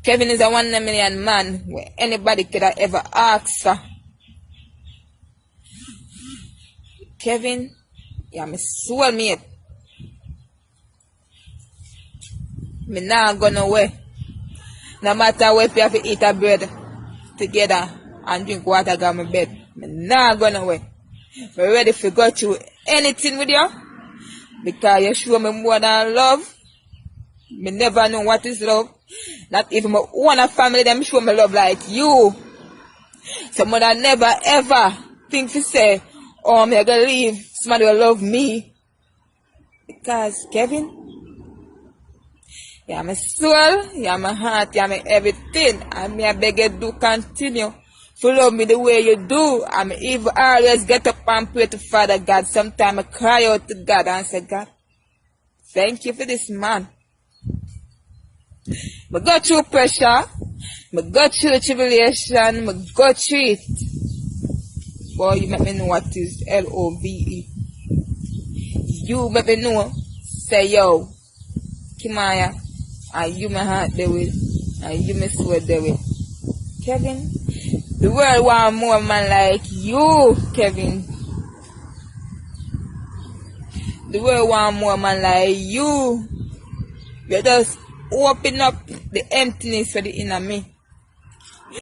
Kevin is a 1 million man where anybody could have ever asked for. Kevin, you're my soulmate. Me nah go nowhere. No matter where we have to eat a bread together and drink water go my bed. Me nah go nowhere. Me ready to go through anything with you. Because you show me more than love. Me never know what is love. Not even my own family them show me love like you. So mother never ever think to say, oh, me gonna leave somebody will love me. Because Kevin, you're my soul, you're my heart, you're my everything. And me I beg you do continue to love me the way you do. And me even always get up and pray to Father God. Sometimes I cry out to God and say, God, thank you for this man. Me go through pressure, me go through tribulation, me go through it. Boy, you make me know what is LOVE. You make me know, say yo, Kimaya, and you my heart there with, and you my soul there with. Kevin, the world want more man like you, Kevin. The world want more man like you. You just open up the emptiness for the inner me.